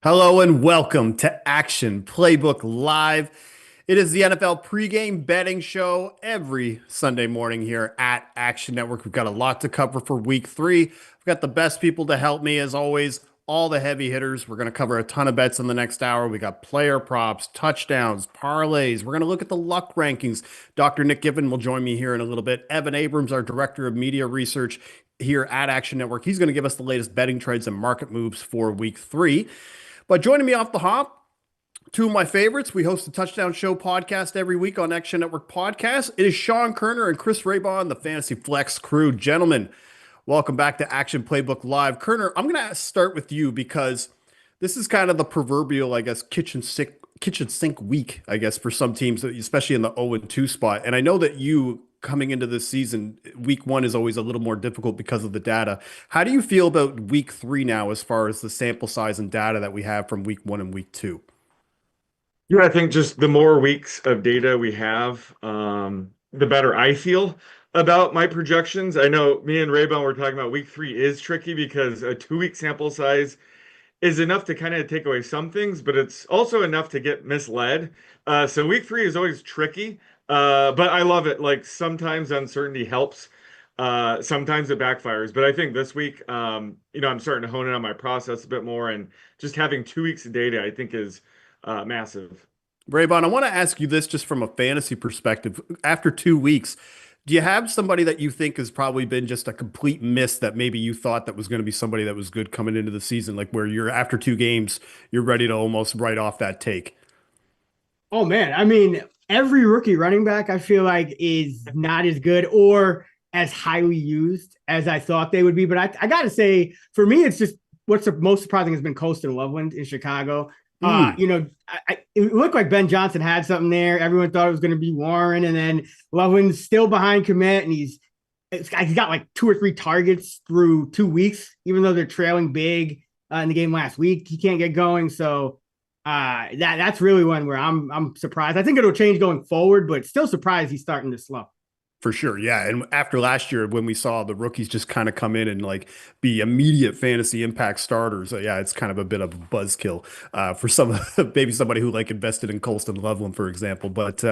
Hello and welcome to Action Playbook Live. It is the NFL pregame betting show every Sunday morning here at Action Network. We've got a lot to cover for week three. We've got the best people to help me, as always, all the heavy hitters. We're going to cover a ton of bets in the next hour. We got player props, touchdowns, parlays. We're going to look at the luck rankings. Dr. Nick Given will join me here in a little bit. Evan Abrams, our director of media research here at Action Network, he's going to give us the latest betting trades and market moves for week three. But joining me off the hop, two of my favorites. We host the Touchdown Show podcast every week on Action Network Podcast. It is Sean Kerner and Chris Raybon, the Fantasy Flex crew. Gentlemen, welcome back to Action Playbook Live. Kerner, I'm going to start with you because this is kind of the proverbial, I guess, kitchen sink week, I guess, for some teams, especially in the 0-2 spot. And I know that you coming into this season, week one is always a little more difficult because of the data. How do you feel about week three now, as far as the sample size and data that we have from week one and week two? Yeah, I think just the more weeks of data we have, the better I feel about my projections. I know me and Raybon were talking about week three is tricky because a 2 week sample size is enough to kind of take away some things, but it's also enough to get misled. So week three is always tricky, but I love it. Like sometimes uncertainty helps, sometimes it backfires. But I think this week, I'm starting to hone in on my process a bit more, and just having 2 weeks of data, I think is massive. Raybon, I want to ask you this just from a fantasy perspective. After 2 weeks, do you have somebody that you think has probably been just a complete miss that maybe you thought that was going to be somebody that was good coming into the season, like where you're after two games, you're ready to almost write off that take? Oh man, I mean, every rookie running back I feel like is not as good or as highly used as I thought they would be. But I gotta say, for me, it's just what's the most surprising has been Colston Loveland in Chicago. Hmm. It looked like Ben Johnson had something there. Everyone thought it was going to be Warren, and then Loveland's still behind commit, and he's got like two or three targets through 2 weeks, even though they're trailing big in the game last week. He can't get going, so that's really one where I'm surprised. I think it'll change going forward, but still surprised he's starting to slow. For sure, yeah. And after last year, when we saw the rookies just kind of come in and like be immediate fantasy impact starters, yeah, it's kind of a bit of a buzzkill for some maybe somebody who like invested in Colston Loveland, for example. But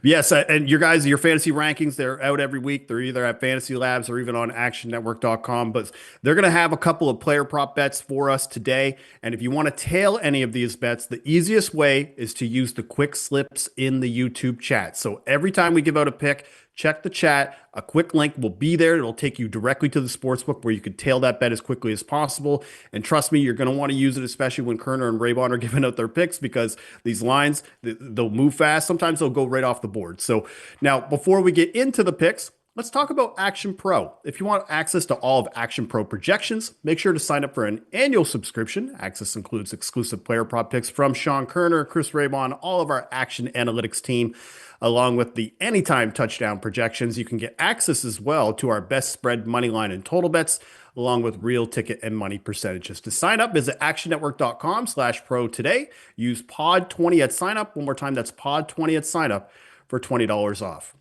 yes, and your fantasy rankings, they're out every week. They're either at Fantasy Labs or even on ActionNetwork.com. But they're going to have a couple of player prop bets for us today. And if you want to tail any of these bets, the easiest way is to use the quick slips in the YouTube chat. So every time we give out a pick, check the chat. A quick link will be there. It'll take you directly to the sportsbook where you can tail that bet as quickly as possible. And trust me, you're going to want to use it, especially when Kerner and Raybon are giving out their picks, because these lines, they'll move fast. Sometimes they'll go right off the board. So now, before we get into the picks, let's talk about Action Pro. If you want access to all of Action Pro projections, make sure to sign up for an annual subscription. Access includes exclusive player prop picks from Sean Kerner, Chris Raybon, all of our Action Analytics team, along with the anytime touchdown projections. You can get access as well to our best spread money line and total bets, along with real ticket and money percentages. To sign up, visit actionnetwork.com/pro today. Use pod 20 at sign up. One more time, that's pod 20 at sign up for $20 off.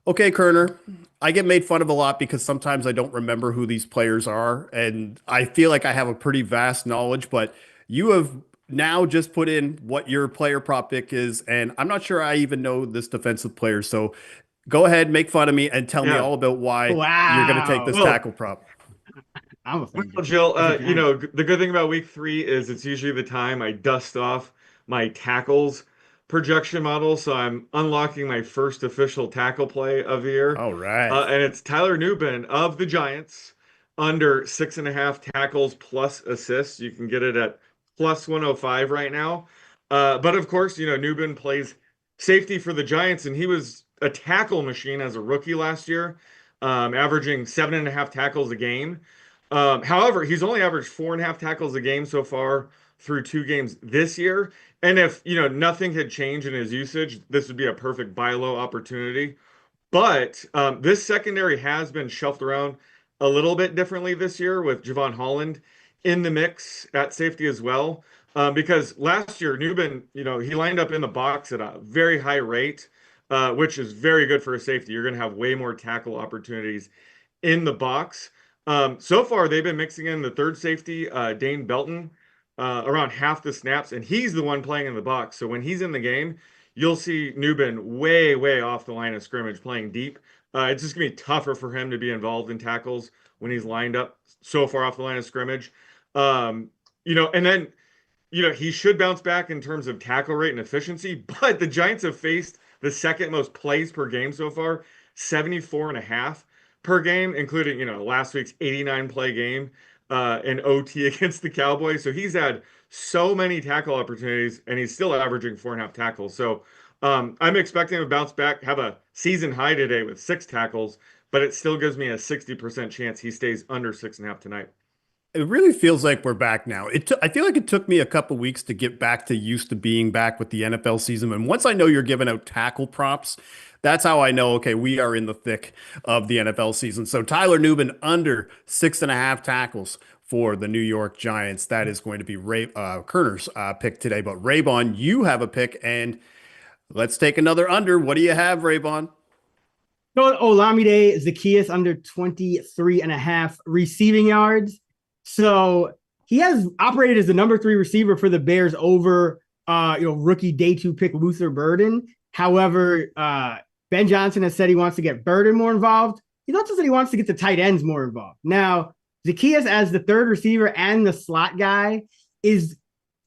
Okay, Kerner, I get made fun of a lot because sometimes I don't remember who these players are, and I feel like I have a pretty vast knowledge, but you have now just put in what your player prop pick is, and I'm not sure I even know this defensive player. So go ahead, make fun of me, and tell me Yeah. all about why you're going to take this Wow, Well, tackle prop. I'm well, offended. Jill, It's a giant. the good thing about week three is it's usually the time I dust off my tackles projection model. So I'm unlocking my first official tackle play of the year. All right. And it's Tyler Nubin of the Giants under 6.5 tackles plus assists. You can get it at plus 105 right now. But of course, Nubin plays safety for the Giants, and he was a tackle machine as a rookie last year, averaging 7.5 tackles a game. However, he's only averaged 4.5 tackles a game so far through 2 games this year. And if nothing had changed in his usage, this would be a perfect buy low opportunity. But this secondary has been shuffled around a little bit differently this year with Javon Holland in the mix at safety as well. Because last year, Newman, he lined up in the box at a very high rate, which is very good for a safety. You're going to have way more tackle opportunities in the box. So far, they've been mixing in the third safety, Dane Belton, around half the snaps, and he's the one playing in the box. So when he's in the game, you'll see Nubin way, way off the line of scrimmage playing deep. It's just gonna be tougher for him to be involved in tackles when he's lined up so far off the line of scrimmage. And then he should bounce back in terms of tackle rate and efficiency, but the Giants have faced the second most plays per game so far, 74 and a half per game, including, last week's 89 play game in OT against the Cowboys. So he's had so many tackle opportunities, and he's still averaging 4.5 tackles. So I'm expecting him to bounce back, have a season high today with 6 tackles, but it still gives me a 60% chance he stays under 6.5 tonight. It really feels like we're back now. I feel like it took me a couple weeks to get back to used to being back with the NFL season. And once I know you're giving out tackle props, that's how I know, okay, we are in the thick of the NFL season. So Tyler Nubin under 6.5 tackles for the New York Giants. That is going to be Kerner's pick today. But Raybon, you have a pick, and let's take another under. What do you have, Raybon? Olamide Zaccheaus under 23.5 receiving yards. So he has operated as the number 3 receiver for the Bears over, rookie day 2 pick Luther Burden. However, Ben Johnson has said he wants to get Burden more involved. He's also said he wants to get the tight ends more involved. Now, Zaccheaus as the 3rd receiver and the slot guy is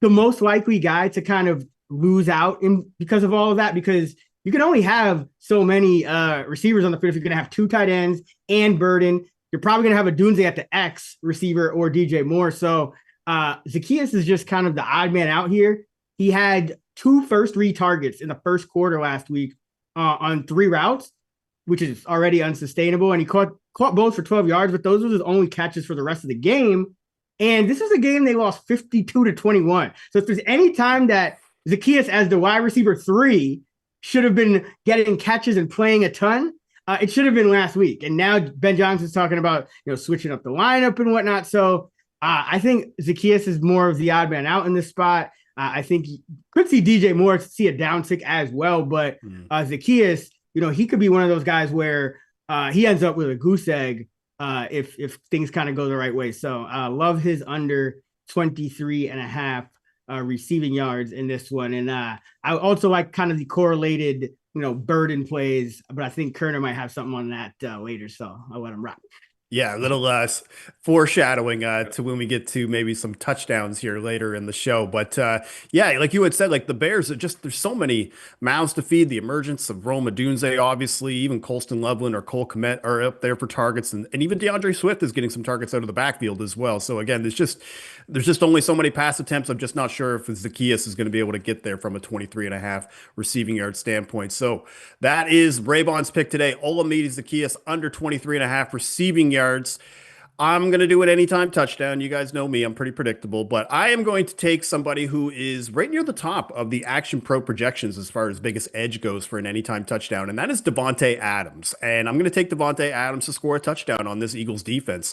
the most likely guy to kind of lose out because of all of that, because you can only have so many receivers on the field if you're going to have 2 tight ends and Burden. You're probably going to have a Dunze at the X receiver or DJ Moore. So Zaccheaus is just kind of the odd man out here. He had 2 first read targets in the first quarter last week on 3 routes, which is already unsustainable. And he caught both for 12 yards, but those were his only catches for the rest of the game. And this is a game they lost 52-21. So if there's any time that Zaccheaus as the wide receiver 3 should have been getting catches and playing a ton, it should have been last week. And now Ben Johnson's talking about, switching up the lineup and whatnot. So I think Zaccheaus is more of the odd man out in this spot. I think you could see DJ Moore see a downtick as well. But Zaccheaus, he could be one of those guys where he ends up with a goose egg if things kind of go the right way. So love his under 23.5 receiving yards in this one. And I also like kind of the correlated Burden plays, but I think Kerner might have something on that later, so I'll let him rock. Yeah, a little less foreshadowing to when we get to maybe some touchdowns here later in the show. But yeah, like you had said, like the Bears, there's so many mouths to feed. The emergence of Rome Odunze, obviously, even Colston Loveland or Cole Kmet are up there for targets, and even DeAndre Swift is getting some targets out of the backfield as well. So again, there's just only so many pass attempts. I'm just not sure if Zaccheaus is going to be able to get there from a 23.5 receiving yard standpoint. So that is Raybon's pick today. Olamide Zaccheaus under 23.5 receiving yards. I'm going to do an anytime touchdown. You guys know me. I'm pretty predictable, but I am going to take somebody who is right near the top of the Action Pro projections as far as biggest edge goes for an anytime touchdown, and that is Davante Adams. And I'm going to take Davante Adams to score a touchdown on this Eagles defense.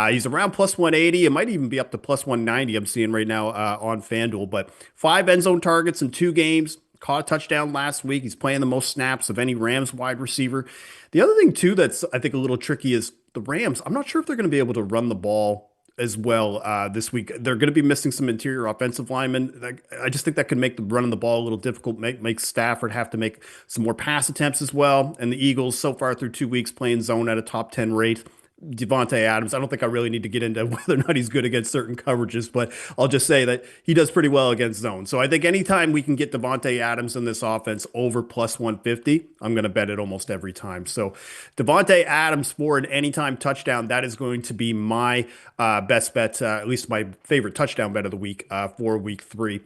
He's around plus 180. It might even be up to plus 190 I'm seeing right now on FanDuel, but 5 end zone targets in 2 games. Caught a touchdown last week. He's playing the most snaps of any Rams wide receiver. The other thing, too, that's I think a little tricky is the Rams. I'm not sure if they're going to be able to run the ball as well this week. They're going to be missing some interior offensive linemen. I just think that could make the running the ball a little difficult, make Stafford have to make some more pass attempts as well. And the Eagles, so far through 2 weeks, playing zone at a top 10 rate. Davante Adams, I don't think I really need to get into whether or not he's good against certain coverages, but I'll just say that he does pretty well against zone. So I think anytime we can get Davante Adams in this offense over plus 150, I'm going to bet it almost every time. So Davante Adams for an anytime touchdown, that is going to be my best bet, at least my favorite touchdown bet of the week for week 3.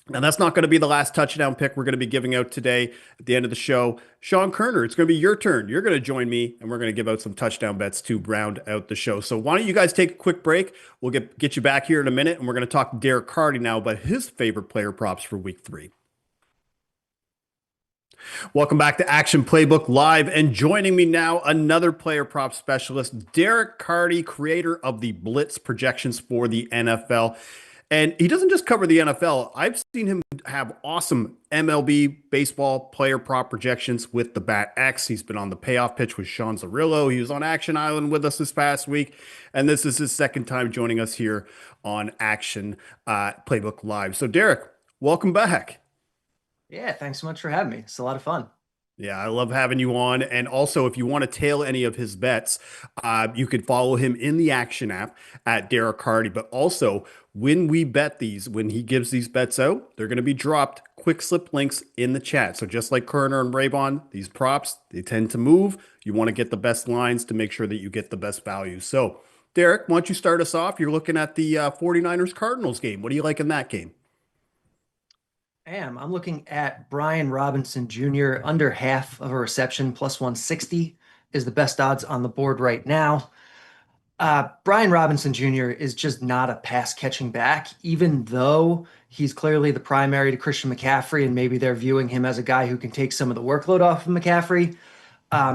Now, that's not going to be the last touchdown pick we're going to be giving out today at the end of the show. Sean Kerner, it's going to be your turn. You're going to join me, and we're going to give out some touchdown bets to round out the show. So why don't you guys take a quick break? We'll get you back here in a minute, and we're going to talk to Derek Carty now about his favorite player props for week 3. Welcome back to Action Playbook Live, and joining me now, another player prop specialist, Derek Carty, creator of the Blitz projections for the NFL. And he doesn't just cover the NFL. I've seen him have awesome MLB baseball player prop projections with the Bat X. He's been on the payoff pitch with Sean Zerillo. He was on Action Island with us this past week. And this is his second time joining us here on Action Playbook Live. So, Derek, welcome back. Yeah, thanks so much for having me. It's a lot of fun. Yeah, I love having you on. And also, if you want to tail any of his bets, you could follow him in the Action app at Derek Hardy. But also, when we bet these, when he gives these bets out, they're going to be dropped quick slip links in the chat. So just like Kerner and Raybon, these props, they tend to move. You want to get the best lines to make sure that you get the best value. So, Derek, why don't you start us off? You're looking at the 49ers Cardinals game. What do you like in that game? I'm looking at Brian Robinson Jr. under half of a reception, plus 160 is the best odds on the board right now. Brian Robinson Jr. is just not a pass catching back, even though he's clearly the primary to Christian McCaffrey, and maybe they're viewing him as a guy who can take some of the workload off of McCaffrey.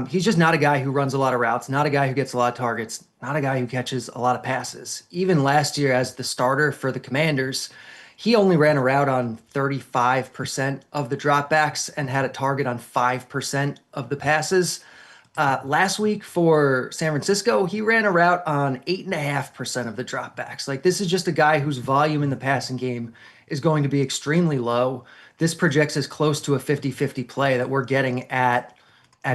He's just not a guy who runs a lot of routes, not a guy who gets a lot of targets, not a guy who catches a lot of passes. Even last year as the starter for the Commanders, he only ran a route on 35% of the dropbacks and had a target on 5% of the passes. Last week for San Francisco, he ran a route on 8.5% of the dropbacks. Like, this is just a guy whose volume in the passing game is going to be extremely low. This projects as close to a 50-50 play that we're getting at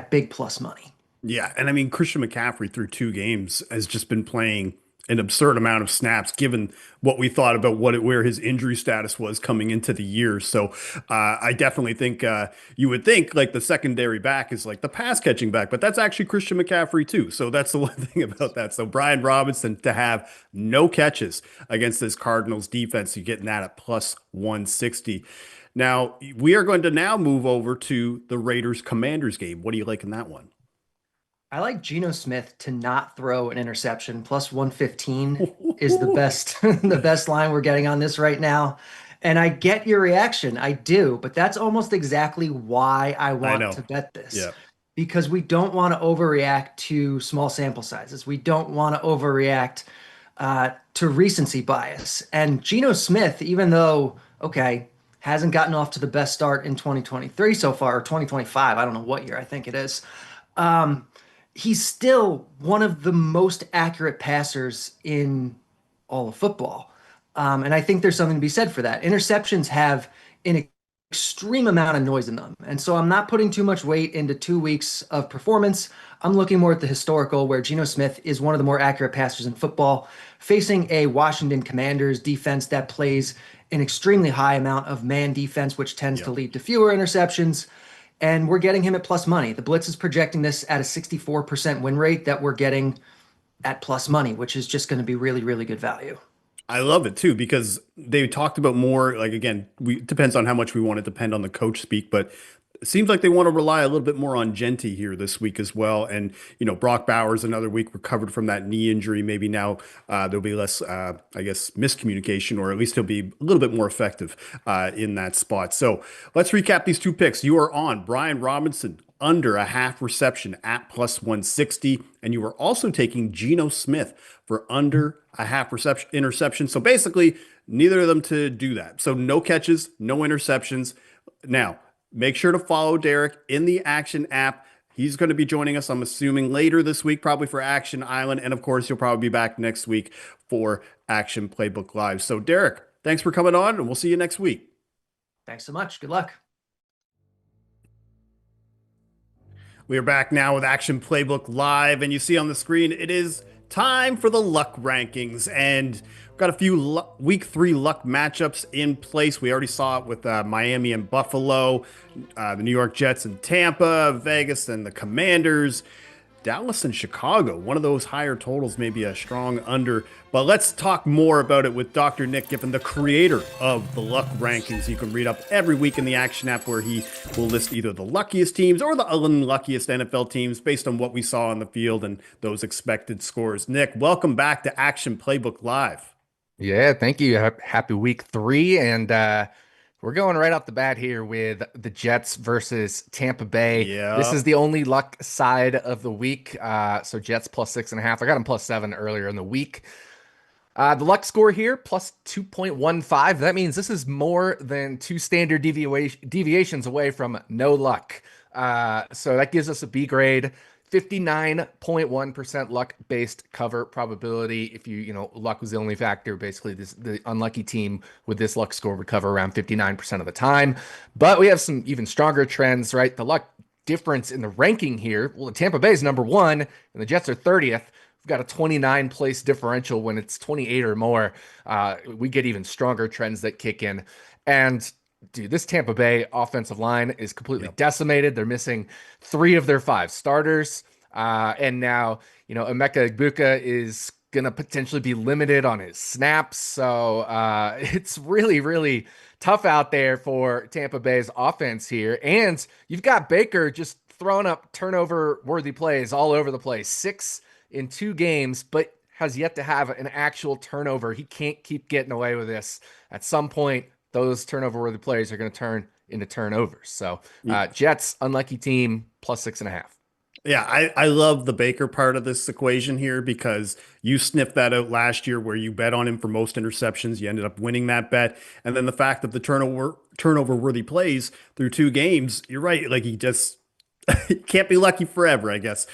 big plus money. Yeah, and I mean Christian McCaffrey through 2 games has just been playing an absurd amount of snaps, given what we thought about where his injury status was coming into the year. So I definitely think you would think like the secondary back is like the pass catching back, but that's actually Christian McCaffrey too. So that's the one thing about that. So Brian Robinson to have no catches against this Cardinals defense, you're getting that at plus 160. Now we are going to now move over to the Raiders Commanders game. What do you like in that one? I like Geno Smith to not throw an interception. Plus 115 is the best the best line we're getting on this right now. And I get your reaction. I do, but that's almost exactly why I want to bet this. Yeah. Because we don't want to overreact to small sample sizes. We don't want to overreact to recency bias. And Geno Smith, even though, okay, hasn't gotten off to the best start in 2023 so far, or 2025, I don't know what year I think it is. He's still one of the most accurate passers in all of football. And I think there's something to be said for that. Interceptions have an extreme amount of noise in them. And so I'm not putting too much weight into 2 weeks of performance. I'm looking more at the historical, where Geno Smith is one of the more accurate passers in football, facing a Washington Commanders defense that plays an extremely high amount of man defense, which tends to lead to fewer interceptions. And we're getting him at plus money. The Blitz is projecting this at a 64% win rate that we're getting at plus money, which is just going to be really, really good value. I love it too, because they talked about more, like, again, it depends on how much we want to depend on the coach speak, but it seems like they want to rely a little bit more on Genty here this week as well. And, Brock Bowers another week recovered from that knee injury. Maybe now there'll be less, miscommunication, or at least he'll be a little bit more effective in that spot. So let's recap these 2 picks. You are on Brian Robinson under a half reception at plus 160. And you are also taking Geno Smith for under a half reception interception. So basically neither of them to do that. So no catches, no interceptions. Now, make sure to follow Derek in the Action app. He's going to be joining us, I'm assuming, later this week, probably for Action Island. And of course, he'll probably be back next week for Action Playbook Live. So Derek, thanks for coming on, and we'll see you next week. Thanks so much. Good luck. We are back now with Action Playbook Live, and you see on the screen, it is time for the luck rankings. And we've got a few week 3 luck matchups in place. We already saw it with Miami and Buffalo, the New York Jets and Tampa, Vegas and the Commanders, Dallas and Chicago. One of those higher totals may be a strong under. But let's talk more about it with Dr. Nick Giffen, the creator of the luck rankings. You can read up every week in the Action app, where he will list either the luckiest teams or the unluckiest NFL teams based on what we saw on the field and those expected scores. Nick, welcome back to Action Playbook Live. Yeah, thank you. Happy week 3. And we're going right off the bat here with the Jets versus Tampa Bay. Yeah. This is the only luck side of the week. So Jets plus 6.5. I got them plus 7 earlier in the week. The luck score here plus 2.15. That means this is more than two standard deviations away from no luck. So that gives us a B grade, 59.1% luck based cover probability. If luck was the only factor, basically the unlucky team with this luck score would cover around 59% of the time. But we have some even stronger trends, right? The luck difference in the ranking here. Well, Tampa Bay is number 1 and the Jets are 30th. We've got a 29 place differential when it's 28 or more. We get even stronger trends that kick in. And dude, this Tampa Bay offensive line is completely decimated. They're missing 3 of their 5 starters. And now, Emeka Egbuka is going to potentially be limited on his snaps. So it's really, really tough out there for Tampa Bay's offense here. And you've got Baker just throwing up turnover worthy plays all over the place. 6 in 2 games, but has yet to have an actual turnover. He can't keep getting away with this. At some point, those turnover-worthy plays are going to turn into turnovers. So Jets, unlucky team, plus 6.5. Yeah, I love the Baker part of this equation here because you sniffed that out last year where you bet on him for most interceptions. You ended up winning that bet. And then the fact that the turnover worthy plays through 2 games, you're right. Like he just can't be lucky forever, I guess.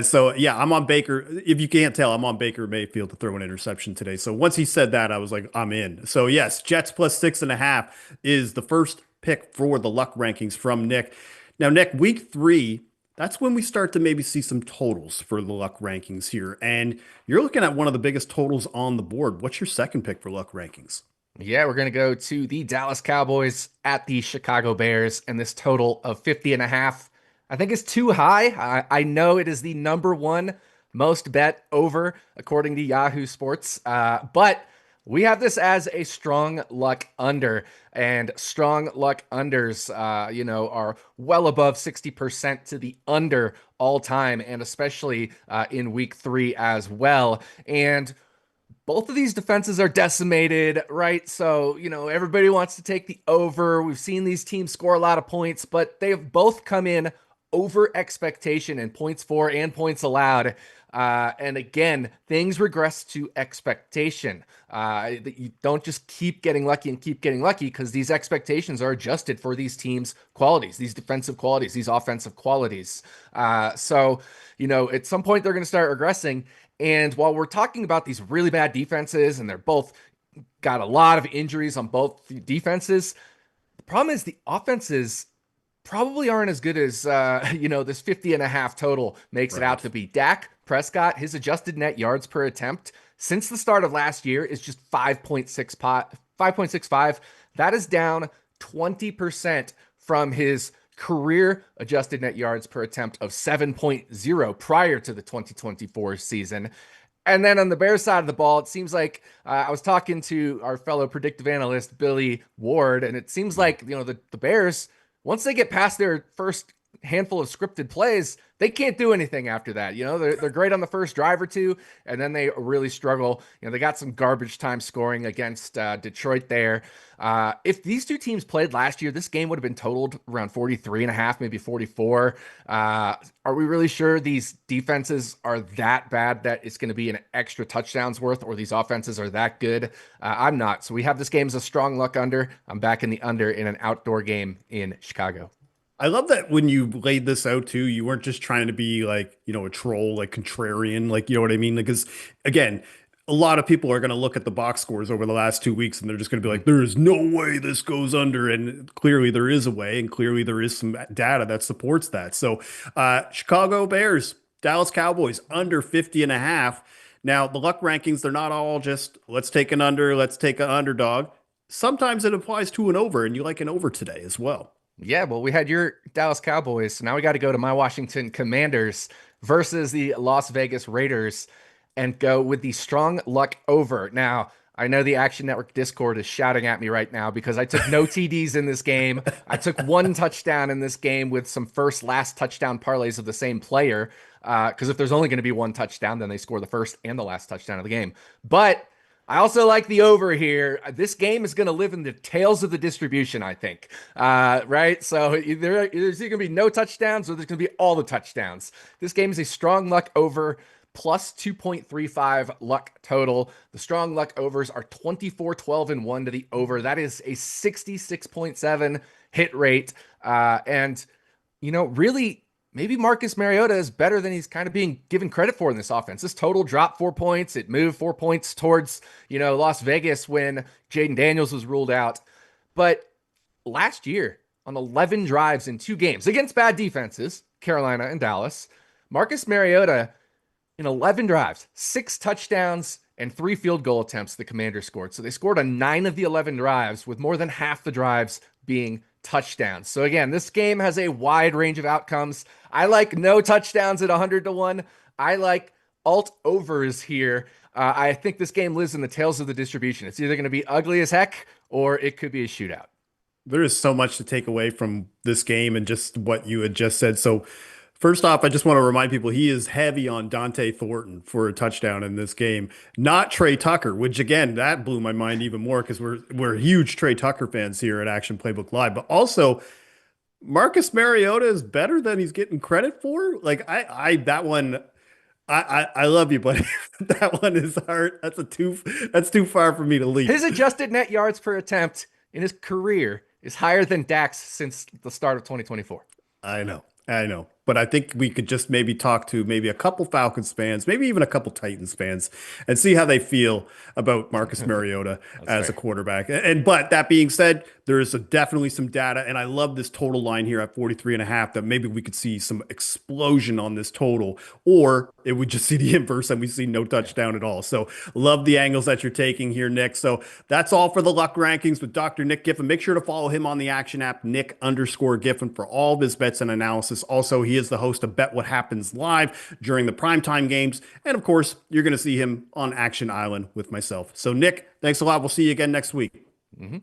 So yeah, I'm on Baker. If you can't tell, I'm on Baker Mayfield to throw an interception today. So once he said that, I was like, I'm in. So yes, Jets plus 6.5 is the first pick for the luck rankings from Nick. Now, Nick, week 3, that's when we start to maybe see some totals for the luck rankings here. And you're looking at one of the biggest totals on the board. What's your second pick for luck rankings? Yeah, we're going to go to the Dallas Cowboys at the Chicago Bears, and this total of 50.5 I think is too high. I know it is the number 1 most bet over according to Yahoo Sports, but we have this as a strong luck under, and strong luck unders, are well above 60% to the under all time, and especially in week 3 as well. And both of these defenses are decimated, right? So, everybody wants to take the over. We've seen these teams score a lot of points, but they have both come in over expectation in points for and points allowed. And again, things regress to expectation. You don't just keep getting lucky and keep getting lucky because these expectations are adjusted for these teams' qualities, these defensive qualities, these offensive qualities. So, at some point they're going to start regressing. And while we're talking about these really bad defenses, and they're both got a lot of injuries on both defenses, the problem is the offenses probably aren't as good as, this 50.5 total makes it out to be. Dak Prescott, his adjusted net yards per attempt since the start of last year is just 5.65. That is down 20% from his career adjusted net yards per attempt of 7.0 prior to the 2024 season. And then on the Bears side of the ball, it seems like I was talking to our fellow predictive analyst, Billy Ward, and it seems like, the Bears, once they get past their first handful of scripted plays, they can't do anything after that. They're great on the first drive or 2, and then they really struggle. They got some garbage time scoring against Detroit there. If these 2 teams played last year, this game would have been totaled around 43.5, maybe 44. Are we really sure these defenses are that bad that it's going to be an extra touchdowns worth, or these offenses are that good? I'm not. So we have this game as a strong luck under. I'm back in the under in an outdoor game in Chicago. I love that when you laid this out too, you weren't just trying to be like, a troll, like contrarian, like, you know what I mean? Because again, a lot of people are going to look at the box scores over the last 2 weeks and they're just going to be like, there is no way this goes under. And clearly there is a way, and clearly there is some data that supports that. So Chicago Bears, Dallas Cowboys under 50.5. Now the luck rankings, they're not all just let's take an under, let's take an underdog. Sometimes it applies to an over, and you like an over today as well. Yeah, well, we had your Dallas Cowboys, so now we got to go to my Washington Commanders versus the Las Vegas Raiders and go with the strong luck over. Now, I know the Action Network Discord is shouting at me right now because I took no TDs in this game. I took 1 touchdown in this game with some last touchdown parlays of the same player. Because if there's only going to be 1 touchdown, then they score the first and the last touchdown of the game. But I also like the over here. This game is going to live in the tails of the distribution, I think. Right? So there's either going to be no touchdowns or there's going to be all the touchdowns. This game is a strong luck over plus 2.35 luck total. The strong luck overs are 24, 12, and 1 to the over. That is a 66.7 hit rate. And, really, maybe Marcus Mariota is better than he's kind of being given credit for in this offense. This total dropped 4 points. It moved 4 points towards, Las Vegas when Jaden Daniels was ruled out. But last year, on 11 drives in 2 games against bad defenses, Carolina and Dallas, Marcus Mariota, in 11 drives, 6 touchdowns and 3 field goal attempts the Commanders scored. So they scored on 9 of the 11 drives, with more than half the drives being touchdowns. So again, this game has a wide range of outcomes. I like no touchdowns at 100 to 1. I like alt overs here. I think this game lives in the tails of the distribution. It's either going to be ugly as heck or it could be a shootout. There is so much to take away from this game and just what you had just said. So first off, I just want to remind people he is heavy on Dante Thornton for a touchdown in this game, not Trey Tucker, which again, that blew my mind even more because we're huge Trey Tucker fans here at Action Playbook Live. But also Marcus Mariota is better than he's getting credit for. Like I love you, buddy. That one is hard. That's too far for me to leap. His adjusted net yards per attempt in his career is higher than Dak's since the start of 2024. I know. But I think we could just maybe talk to maybe a couple Falcons fans, maybe even a couple Titans fans, and see how they feel about Marcus Mariota as a quarterback. But that being said, there is definitely some data, and I love this total line here at 43.5, that maybe we could see some explosion on this total, or it would just see the inverse and we see no touchdown at all. So love the angles that you're taking here, Nick. So that's all for the luck rankings with Dr. Nick Giffen. Make sure to follow him on the Action app, Nick_Giffen, for all of his bets and analysis. Also, he is the host of Bet What Happens Live during the primetime games. And of course, you're going to see him on Action Island with myself. So Nick, thanks a lot. We'll see you again next week. Mm-hmm.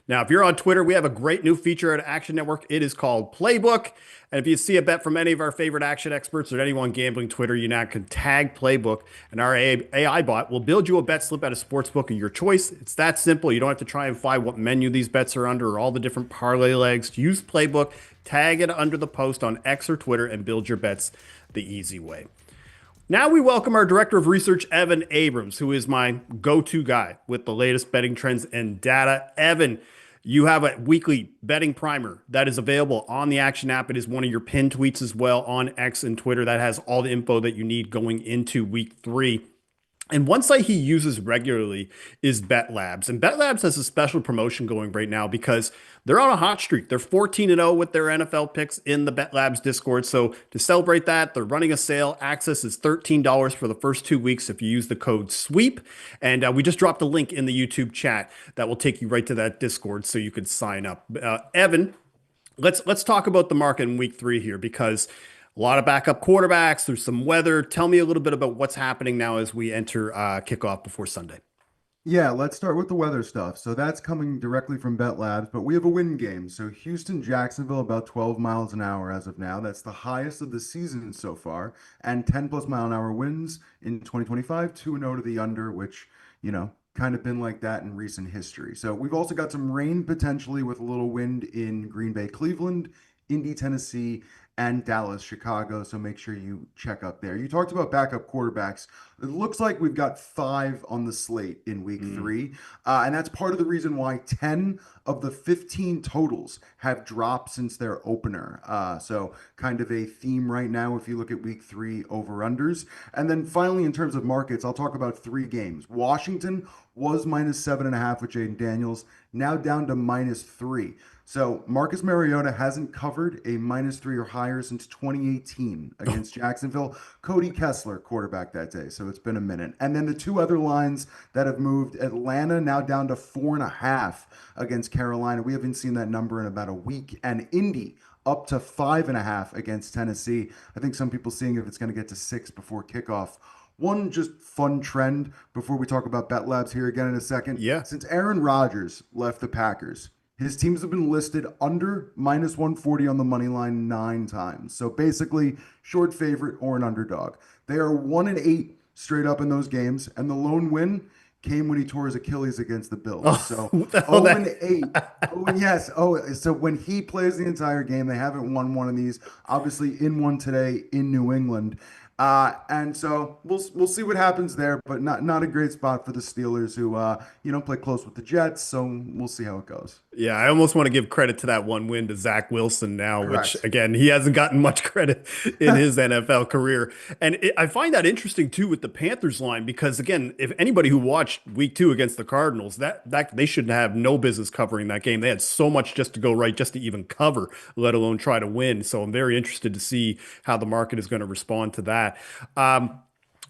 Now, if you're on Twitter, we have a great new feature at Action Network. It is called Playbook. And if you see a bet from any of our favorite action experts or anyone gambling Twitter, you now can tag Playbook, and our AI bot will build you a bet slip at a sportsbook of your choice. It's that simple. You don't have to try and find what menu these bets are under or all the different parlay legs. Use Playbook, tag it under the post on X or Twitter, and build your bets the easy way. Now we welcome our Director of Research, Evan Abrams, who is my go-to guy with the latest betting trends and data. Evan, you have a weekly betting primer that is available on the Action app. It is one of your pinned tweets as well on X and Twitter that has all the info that you need going into week 3. And one site he uses regularly is Bet Labs. And Bet Labs has a special promotion going right now because they're on a hot streak. They're 14-0 with their NFL picks in the Bet Labs Discord. So to celebrate that, they're running a sale. Access is $13 for the first 2 weeks if you use the code SWEEP. And we just dropped a link in the YouTube chat that will take you right to that Discord so you can sign up. Evan, let's talk about the market in week 3 here, because a lot of backup quarterbacks. There's some weather. Tell me a little bit about what's happening now as we enter kickoff before Sunday. Yeah, let's start with the weather stuff. So that's coming directly from Bet Labs, but we have a wind game. So Houston, Jacksonville, about 12 miles an hour as of now. That's the highest of the season so far. And 10 plus mile an hour winds in 2025, 2-0 to the under, which, kind of been like that in recent history. So we've also got some rain potentially with a little wind in Green Bay, Cleveland, Indy, Tennessee, and Dallas, Chicago. So make sure you check up there. You talked about backup quarterbacks. It looks like we've got 5 on the slate in week 3. And that's part of the reason why 10 of the 15 totals have dropped since their opener. So kind of a theme right now if you look at week 3 over-unders. And then finally, in terms of markets, I'll talk about 3 games. Washington was minus 7.5 with Jaden Daniels, now down to minus 3. So Marcus Mariota hasn't covered a minus 3 or higher since 2018 against Jacksonville. Cody Kessler, quarterback that day. So it's been a minute. And then the 2 other lines that have moved, Atlanta now down to 4.5 against Carolina. We haven't seen that number in about a week. And Indy up to 5.5 against Tennessee. I think some people seeing if it's going to get to 6 before kickoff. One just fun trend before we talk about Bet Labs here again in a second. Yeah. Since Aaron Rodgers left the Packers, his teams have been listed under minus 140 on the money line 9 times. So basically, short favorite or an underdog. They are 1-8 straight up in those games, and the lone win came when he tore his Achilles against the Bills. So 0-8. Oh, yes. Oh, so when he plays the entire game, they haven't won one of these. Obviously, in one today in New England. And so we'll see what happens there, but not a great spot for the Steelers, who play close with the Jets. So we'll see how it goes. Yeah, I almost want to give credit to that one win to Zach Wilson now, which Correct. again, he hasn't gotten much credit in his NFL career. And I find that interesting too with the Panthers line because again, if anybody who watched week 2 against the Cardinals, that they should have no business covering that game. They had so much just to go right just to even cover, let alone try to win. So I'm very interested to see how the market is going to respond to that.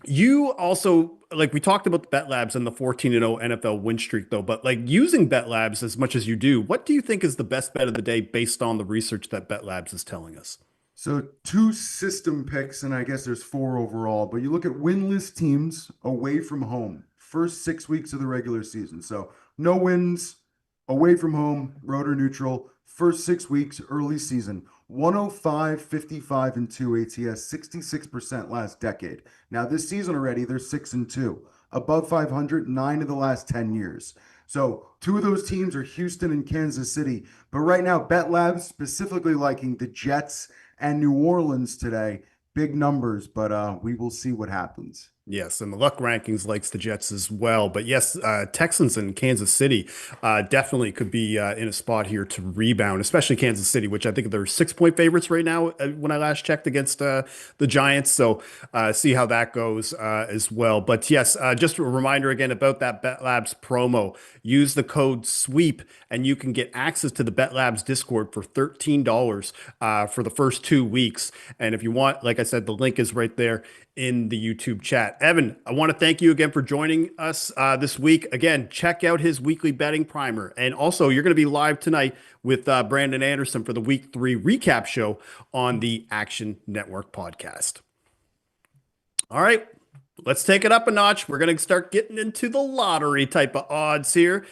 You also like we talked about the Bet Labs and the 14-0 NFL win streak though, but like using Bet Labs as much as you do, what do you think is the best bet of the day based on the research that Bet Labs is telling us? So two system picks, and I guess there's four overall, but you look at winless teams away from home, first 6 weeks of the regular season. So no wins away from home, road or neutral, first 6 weeks, early season. 105, 55, and 2 ATS, 66% last decade. Now this season already, they're 6-2. Above 500, 9 of the last 10 years. So two of those teams are Houston and Kansas City. But right now, Bet Labs specifically liking the Jets and New Orleans today. Big numbers, but we will see what happens. Yes, and the luck rankings likes the Jets as well. But yes, Texans and Kansas City definitely could be in a spot here to rebound, especially Kansas City, which I think they're 6-point favorites right now when I last checked against the Giants. So see how that goes as well. But yes, just a reminder again about that Bet Labs promo. Use the code SWEEP and you can get access to the Bet Labs Discord for $13 for the first 2 weeks. And if you want, like I said, the link is right there in the YouTube chat. Evan, I want to thank you again for joining us this week. Again, check out his weekly betting primer. And also, you're going to be live tonight with Brandon Anderson for the week 3 recap show on the Action Network podcast. All right, let's take it up a notch. We're going to start getting into the lottery type of odds here.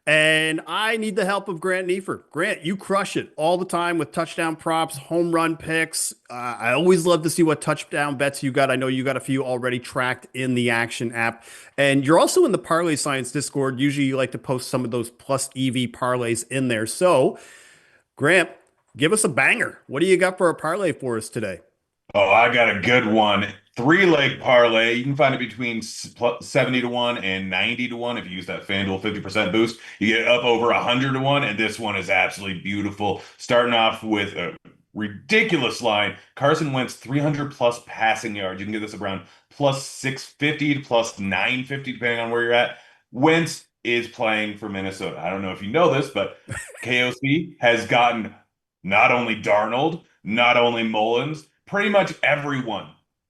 And I need the help of Grant Neifert. Grant, you crush it all the time with touchdown props, home run picks. I always love to see what touchdown bets you got. I know you got a few already tracked in the Action app. And you're also in the Parlay Science Discord. Usually you like to post some of those plus EV parlays in there. So, Grant, give us a banger. What do you got for a parlay for us today? Oh, I got a good one. Three-leg parlay. You can find it between 70 to 1 and 90 to 1 if you use that FanDuel 50% boost. You get up over 100 to 1, and this one is absolutely beautiful. Starting off with a ridiculous line. Carson Wentz, 300 plus passing yards. You can get this around plus 650 to plus 950, depending on where you're at. Wentz is playing for Minnesota. I don't know if you know this, but KOC has gotten not only Darnold, not only Mullins, pretty much everyone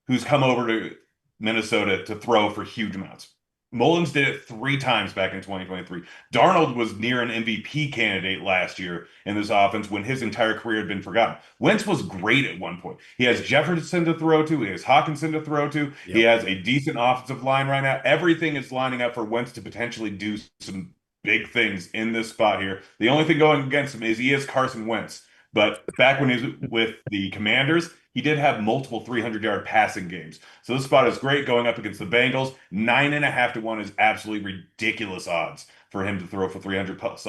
who's come over to Minnesota to throw for huge amounts. Mullins did it 3 times back in 2023. Darnold was near an MVP candidate last year in this offense when his entire career had been forgotten. Wentz was great at one point. He has Jefferson to throw to. He has Hawkinson to throw to. He has a decent offensive line right now. Everything is lining up for Wentz to potentially do some big things in this spot here. The only thing going against him is he is Carson Wentz. But back when he was with the Commanders, he did have multiple 300-yard passing games. So this spot is great going up against the Bengals. 9.5 to 1 is absolutely ridiculous odds for him to throw for 300 plus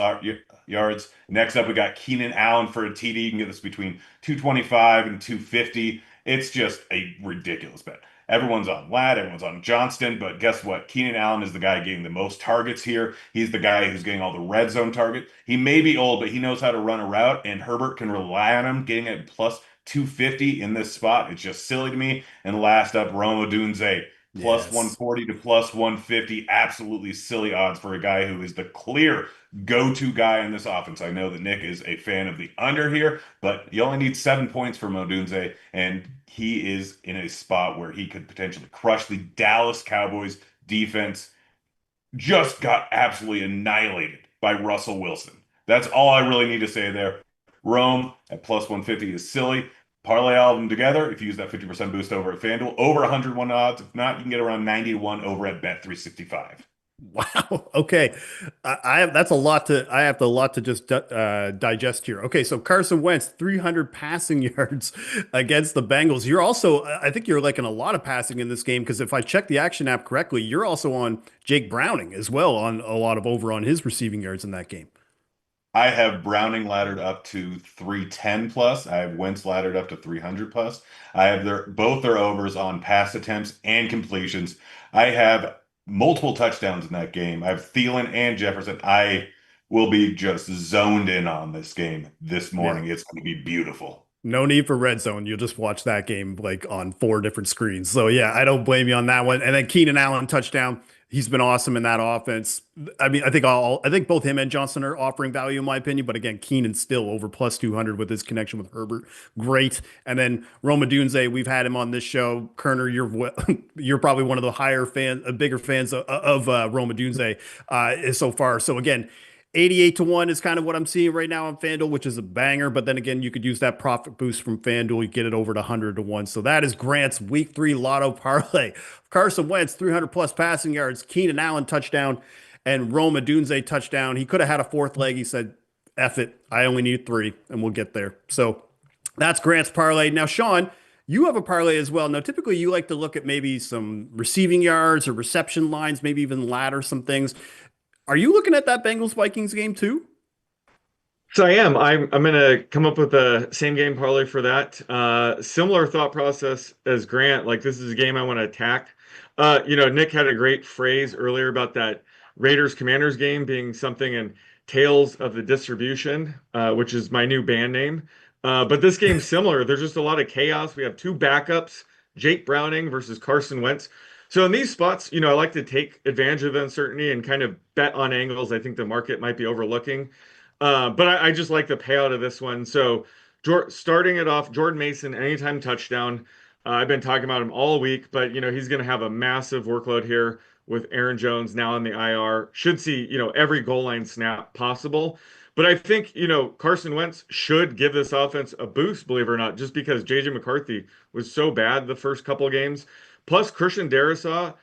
yards. Next up, we got Keenan Allen for a TD. You can get this between 225 and 250. It's just a ridiculous bet. Everyone's on Ladd, everyone's on Johnston, but guess what? Keenan Allen is the guy getting the most targets here. He's the guy who's getting all the red zone targets. He may be old, but he knows how to run a route, and Herbert can rely on him getting it plus 250 in this spot. It's just silly to me. And last up, Rome Odunze, plus 140 to plus 150. Absolutely silly odds for a guy who is the clear go-to guy in this offense. I know that Nick is a fan of the under here, but you only need 7 points from Odunze, and he is in a spot where he could potentially crush the Dallas Cowboys defense. Just got absolutely annihilated by Russell Wilson. That's all I really need to say there. Rome at plus 150 is silly. Parlay all of them together. If you use that 50% boost over at FanDuel, over 101 odds. If not, you can get around 90 to 1 over at Bet365. Wow. Okay. I have that's a lot to I have a lot to just digest here. Okay, so Carson Wentz 300 passing yards against the Bengals. You're also I think you're liking a lot of passing in this game because if I check the Action app correctly, you're also on Jake Browning as well on a lot of over on his receiving yards in that game. I have Browning laddered up to 310 plus. I have Wentz laddered up to 300 plus. I have both their overs on pass attempts and completions. I have multiple touchdowns in that game. I have Thielen and Jefferson. I will be just zoned in on this game this Yeah. morning. It's going to be beautiful. No need for red zone. You'll just watch that game like on 4 different screens. So yeah, I don't blame you on that one. And then Keenan Allen touchdown. He's been awesome in that offense. I mean, I think both him and Johnson are offering value in my opinion. But again, Keenan still over plus 200 with his connection with Herbert. Great. And then Roma Dunze, we've had him on this show. Kerner, you're probably one of the bigger fans of Roma Dunze so far. So again, 88 to 1 is kind of what I'm seeing right now on FanDuel, which is a banger. But then again, you could use that profit boost from FanDuel. You get it over to 100 to 1. So that is Grant's week 3 lotto parlay. Carson Wentz, 300 plus passing yards, Keenan Allen touchdown, and Roma Dunze touchdown. He could have had a fourth leg. He said, F it. I only need 3, and we'll get there. So that's Grant's parlay. Now, Sean, you have a parlay as well. Now, typically you like to look at maybe some receiving yards or reception lines, maybe even ladder some things. Are you looking at that Bengals Vikings game too? So I am. I'm gonna come up with a same game parlay for that. Similar thought process as Grant. Like this is a game I want to attack. Nick had a great phrase earlier about that Raiders Commanders game being something in Tales of the Distribution, which is my new band name. But this game's similar. There's just a lot of chaos. We have two backups, Jake Browning versus Carson Wentz. So in these spots, I like to take advantage of the uncertainty and kind of bet on angles I think the market might be overlooking. But I just like the payout of this one. So starting it off, Jordan Mason, anytime touchdown. I've been talking about him all week, but he's going to have a massive workload here with Aaron Jones now on the IR. Should see every goal line snap possible. But I think Carson Wentz should give this offense a boost, believe it or not, just because JJ McCarthy was so bad the first couple of games. Plus Christian Darrisaw,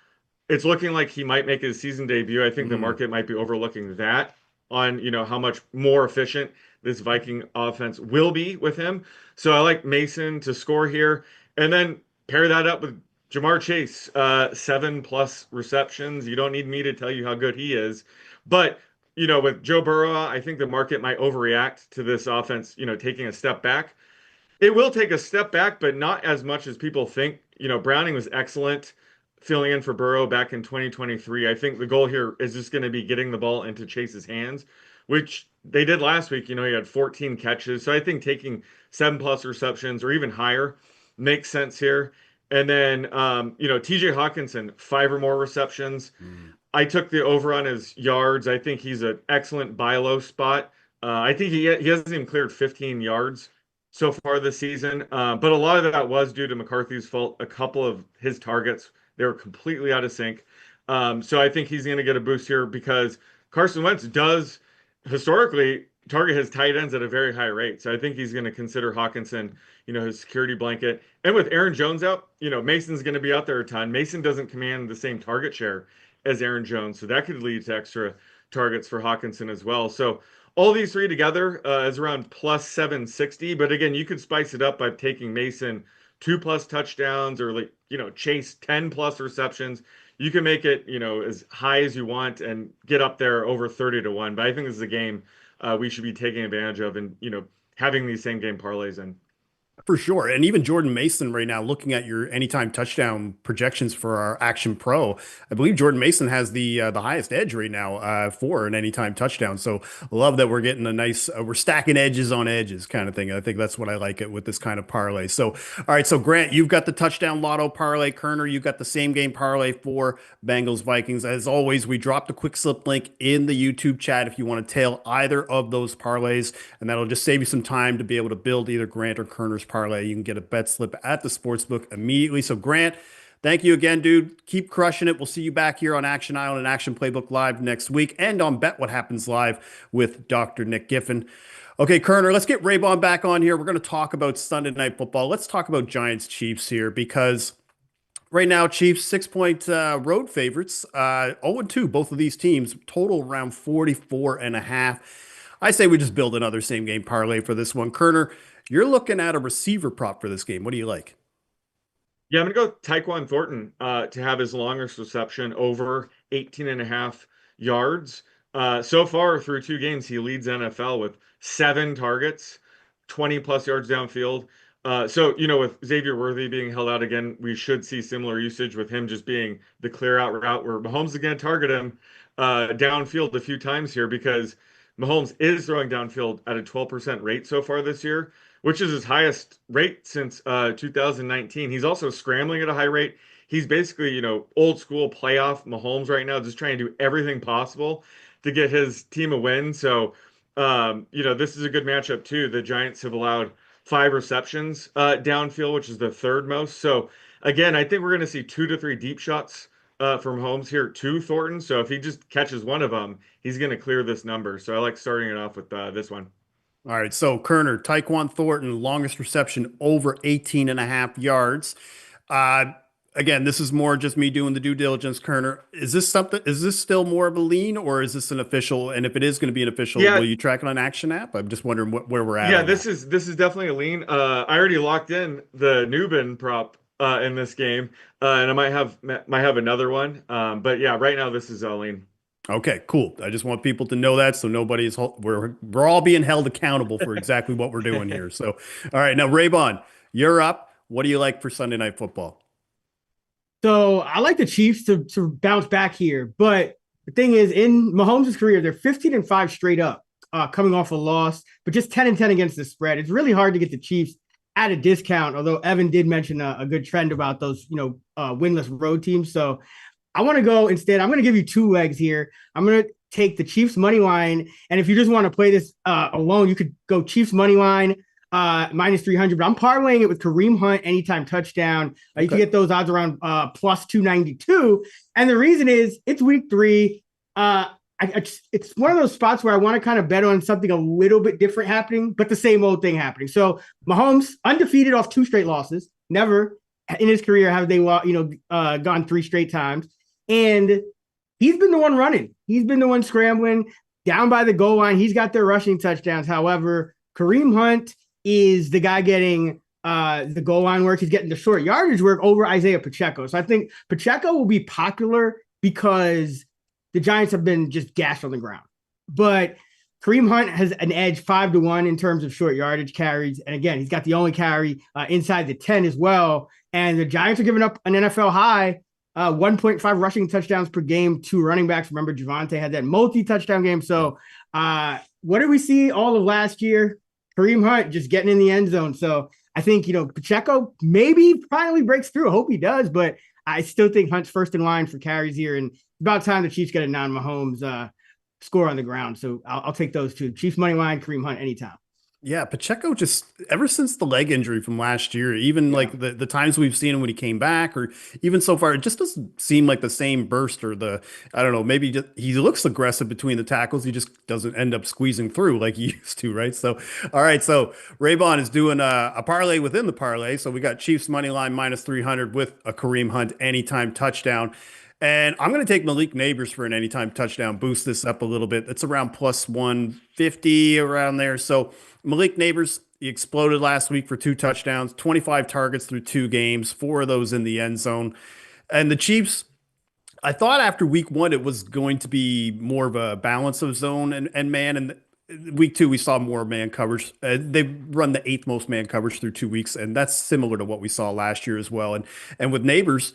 it's looking like he might make his season debut. I think the market might be overlooking that on how much more efficient this Viking offense will be with him. So I like Mason to score here, and then pair that up with Jamar Chase, 7+ receptions. You don't need me to tell you how good he is, but with Joe Burrow, I think the market might overreact to this offense. Taking a step back. It will take a step back, but not as much as people think. Browning was excellent filling in for Burrow back in 2023. I think the goal here is just going to be getting the ball into Chase's hands, which they did last week. He had 14 catches. So I think taking 7+ receptions or even higher makes sense here. And then, TJ Hawkinson, 5 or more receptions. I took the over on his yards. I think he's an excellent buy low spot. I think he hasn't even cleared 15 yards so far this season. But a lot of that was due to McCarthy's fault. A couple of his targets, they were completely out of sync. So I think he's going to get a boost here because Carson Wentz does historically target his tight ends at a very high rate. So I think he's going to consider Hawkinson, his security blanket. And with Aaron Jones out, Mason's going to be out there a ton. Mason doesn't command the same target share as Aaron Jones. So that could lead to extra targets for Hawkinson as well. So all these three together is around plus 760. But again, you could spice it up by taking Mason 2+ touchdowns or Chase 10+ receptions. You can make it, as high as you want and get up there over 30 to 1. But I think this is a game we should be taking advantage of and, having these same game parlays in. For sure. And even Jordan Mason right now, looking at your anytime touchdown projections for our Action Pro, I believe Jordan Mason has the highest edge right now for an anytime touchdown. So I love that we're getting a nice, we're stacking edges on edges kind of thing. I think that's what I like it with this kind of parlay. So, all right. So Grant, you've got the touchdown lotto parlay. Kerner, you've got the same game parlay for Bengals Vikings. As always, we dropped a quick slip link in the YouTube chat if you want to tail either of those parlays, and that'll just save you some time to be able to build either Grant or Kerner's parlay. You can get a bet slip at the sportsbook immediately. So Grant, thank you again, dude. Keep crushing it. We'll see you back here on Action Island and Action Playbook Live next week and on Bet What Happens Live with Dr. Nick Giffen. Okay, Kerner, let's get Raybon back on here. We're going to talk about Sunday Night Football. Let's talk about Giants Chiefs here because right now, Chiefs 6-point road favorites, 0-2, both of these teams, total around 44.5. I say we just build another same game parlay for this one. Kerner, you're looking at a receiver prop for this game. What do you like? Yeah, I'm going to go Tyquan Thornton to have his longest reception over 18.5 yards. So far through 2 games, he leads NFL with 7 targets, 20 plus yards downfield. So, with Xavier Worthy being held out again, we should see similar usage with him just being the clear out route where Mahomes is going to target him downfield a few times here because Mahomes is throwing downfield at a 12% rate so far this year, which is his highest rate since 2019. He's also scrambling at a high rate. He's basically, old school playoff Mahomes right now, just trying to do everything possible to get his team a win. So, this is a good matchup too. The Giants have allowed 5 receptions downfield, which is the third most. So, again, I think we're going to see 2 to 3 deep shots from Holmes here to Thornton. So if he just catches one of them, he's going to clear this number. So I like starting it off with this one. All right, so Kerner, Tyquan Thornton, longest reception over 18 and a half yards. Uh, Again, this is more just me doing the due diligence, Kerner. Is this still more of a lean or is this an official? And if it is going to be an official, Yeah. will you track it on Action app? I'm just wondering where we're at. Yeah, on this that. is definitely a lean. I already locked in the Newbin prop in this game, and I might have another one. But yeah, right now this is a lean. Okay, cool. I just want people to know that so we're all being held accountable for exactly what we're doing here. So, all right, now Raybon, you're up. What do you like for Sunday Night Football? So I like the Chiefs to bounce back here. But the thing is, in Mahomes' career, they're 15-5 straight up, coming off a loss, but just 10-10 against the spread. It's really hard to get the Chiefs at a discount, although Evan did mention a good trend about those, winless road teams. So I want to go instead. I'm going to give you 2 legs here. I'm going to take the Chiefs money line. And if you just want to play this alone, you could go Chiefs money line minus 300. But I'm parlaying it with Kareem Hunt anytime touchdown. You can get those odds around plus 292. And the reason is it's week 3. It's one of those spots where I want to kind of bet on something a little bit different happening, but the same old thing happening. So Mahomes undefeated off 2 straight losses. Never in his career have they gone 3 straight times. And he's been the one running. He's been the one scrambling down by the goal line. He's got their rushing touchdowns. However, Kareem Hunt is the guy getting the goal line work. He's getting the short yardage work over Isaiah Pacheco. So I think Pacheco will be popular because the Giants have been just gashed on the ground. But Kareem Hunt has an edge 5-1 in terms of short yardage carries. And again, he's got the only carry inside the 10 as well. And the Giants are giving up an NFL high 1.5 rushing touchdowns per game, 2 running backs. Remember, Javonte had that multi-touchdown game. So what did we see all of last year? Kareem Hunt just getting in the end zone. So I think, Pacheco maybe finally breaks through. I hope he does, but I still think Hunt's first in line for carries here. And it's about time the Chiefs get a non-Mahomes score on the ground. So I'll take those 2. Chiefs money line, Kareem Hunt anytime. Yeah, Pacheco just ever since the leg injury from last year, even like the times we've seen him when he came back, or even so far, it just doesn't seem like the same burst or I don't know, maybe he looks aggressive between the tackles. He just doesn't end up squeezing through like he used to, right? So, all right, so Raybon is doing a parlay within the parlay. So we got Chiefs money line minus 300 with a Kareem Hunt anytime touchdown. And I'm going to take Malik Neighbors for an anytime touchdown, boost this up a little bit. It's around plus 150 around there. So Malik Neighbors, he exploded last week for 2 touchdowns, 25 targets through 2 games, 4 of those in the end zone. And the Chiefs, I thought after week 1, it was going to be more of a balance of zone and man. And week 2, we saw more man coverage. They run the 8th most man coverage through 2 weeks. And that's similar to what we saw last year as well. And with Neighbors,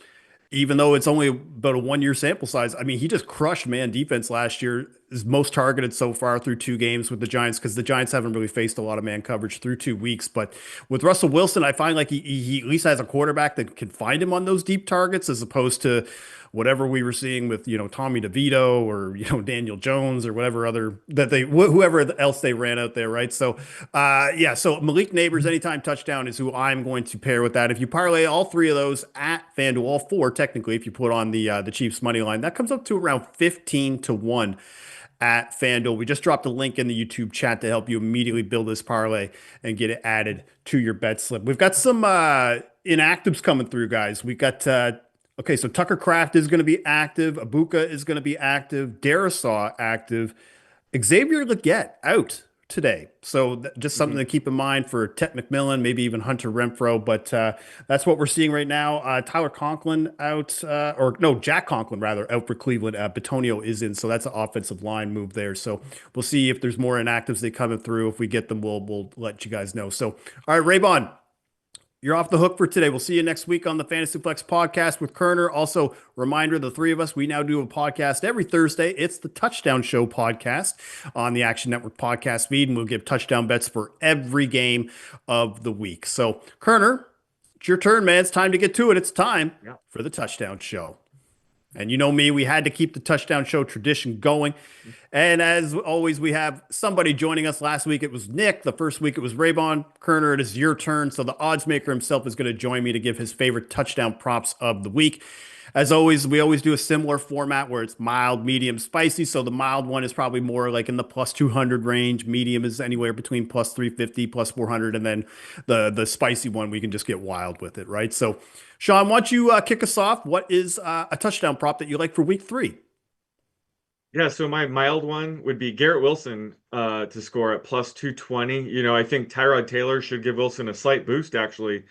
even though it's only about a 1-year sample size, I mean, he just crushed man defense last year. Is most targeted so far through 2 games with the Giants because the Giants haven't really faced a lot of man coverage through 2 weeks. But with Russell Wilson, I find like he at least has a quarterback that can find him on those deep targets as opposed to whatever we were seeing with, Tommy DeVito or, Daniel Jones or whatever whoever else they ran out there. Right. So, so Malik Neighbors anytime touchdown is who I'm going to pair with that. If you parlay all 3 of those at FanDuel, all 4, technically, if you put on the Chiefs money line, that comes up to around 15-1 at FanDuel. We just dropped a link in the YouTube chat to help you immediately build this parlay and get it added to your bet slip. We've got some inactives coming through, guys. We got so Tucker Kraft is going to be active. Abuka is going to be active. Darisaw active. Xavier Legette out. today. So just something to keep in mind for Ted McMillan, maybe even Hunter Renfro. But that's what we're seeing right now. Tyler Conklin out, or no, Jack Conklin rather, out for Cleveland. Batonio is in, so that's an offensive line move there. So we'll see if there's more inactives they coming through. If we get them, we'll let you guys know. So all right, Raybon, you're off the hook for today. We'll see you next week on the Fantasy Flex podcast with Kerner. Also, reminder, the three of us, we now do a podcast every Thursday. It's the Touchdown Show podcast on the Action Network podcast feed, and we'll give touchdown bets for every game of the week. So, Kerner, it's your turn, man. It's time to get to it. It's time for the Touchdown Show. And you know me, we had to keep the Touchdown Show tradition going. And as always, we have somebody joining us. Last week, it was Nick. The first week, it was Raybon. Kerner, it is your turn. So the odds maker himself is going to join me to give his favorite touchdown props of the week. As always, we always do a similar format where it's mild, medium, spicy. So the mild one is probably more like in the plus 200 range. Medium is anywhere between plus 350, plus 400. And then the spicy one, we can just get wild with it, right? So, Sean, why don't you kick us off? What is a touchdown prop that you like for week 3? Yeah, so my mild one would be Garrett Wilson to score at plus 220. You know, I think Tyrod Taylor should give Wilson a slight boost, actually,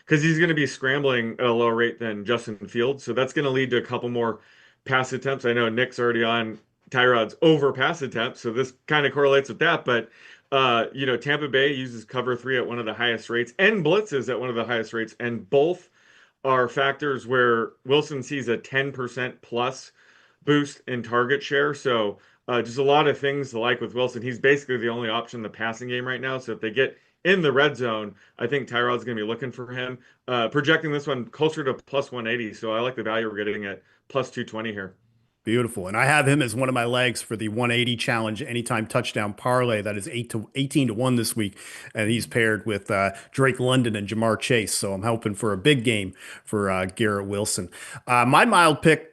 because he's going to be scrambling at a lower rate than Justin Fields. So that's going to lead to a couple more pass attempts. I know Nick's already on Tyrod's over pass attempts, so this kind of correlates with that. But, you know, Tampa Bay uses cover 3 at one of the highest rates and blitzes at one of the highest rates, and both are factors where Wilson sees a 10% plus boost in target share. So just a lot of things to like with Wilson. He's basically the only option in the passing game right now. So if they get in the red zone, I think Tyrod's going to be looking for him. Projecting this one closer to plus 180. So I like the value we're getting at plus 220 here. Beautiful. And I have him as one of my legs for the 180 challenge anytime touchdown parlay. That is 18 to 1 this week. And he's paired with Drake London and Jamar Chase. So I'm hoping for a big game for Garrett Wilson. My mild pick,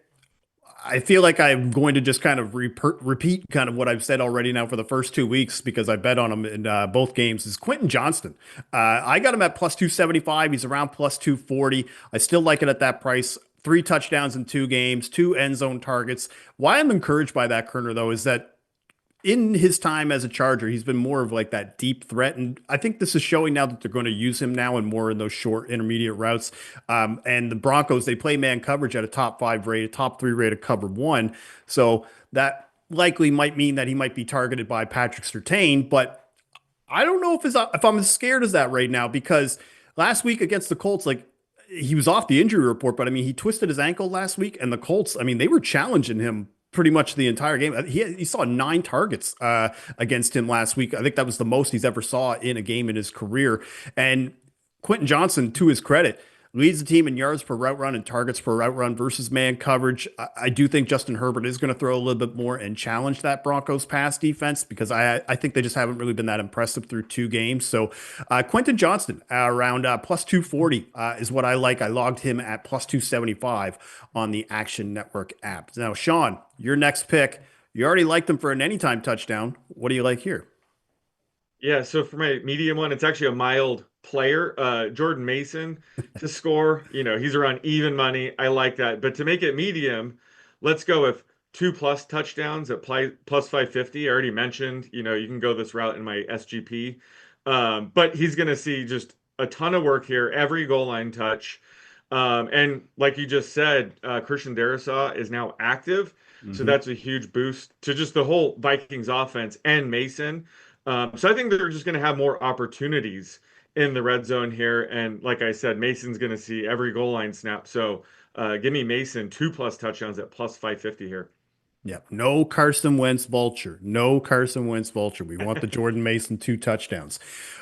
I feel like I'm going to just kind of repeat kind of what I've said already now for the first 2 weeks because I bet on him in both games, is Quentin Johnston. I got him at plus 275. He's around plus 240. I still like it at that price. 3 touchdowns in 2 games, 2 end zone targets. Why I'm encouraged by that, Kerner, though, is that in his time as a Charger, he's been more of like that deep threat. And I think this is showing now that they're going to use him now and more in those short intermediate routes. And the Broncos, they play man coverage at a top 5 rated, top 3 rated cover 1. So that likely might mean that he might be targeted by Patrick Surtain. But I don't know if I'm as scared as that right now, because last week against the Colts, like, he was off the injury report, but I mean, he twisted his ankle last week, and the Colts, I mean, they were challenging him pretty much the entire game. He saw 9 targets against him last week. I think that was the most he's ever saw in a game in his career. And Quentin Johnston, to his credit, leads the team in yards per route run and targets per route run versus man coverage. I do think Justin Herbert is going to throw a little bit more and challenge that Broncos pass defense, because I think they just haven't really been that impressive through 2 games. So Quentin Johnston around plus 240 is what I like. I logged him at plus 275 on the Action Network app. Now, Sean, your next pick, you already liked him for an anytime touchdown. What do you like here? Yeah, so for my medium one, it's actually a mild player, Jordan Mason to score. You know, he's around even money. I like that. But to make it medium, let's go with 2+ touchdowns at plus 550. I already mentioned, you know, you can go this route in my SGP. But he's going to see just a ton of work here, every goal line touch. And like you just said, Christian Darrisaw is now active. So that's a huge boost to just the whole Vikings offense and Mason. So I think they're just going to have more opportunities in the red zone here. And like I said, Mason's going to see every goal line snap. So give me Mason 2+ touchdowns at plus 550 here. Yeah, no Carson Wentz vulture. No Carson Wentz vulture. We want the Jordan Mason 2 touchdowns.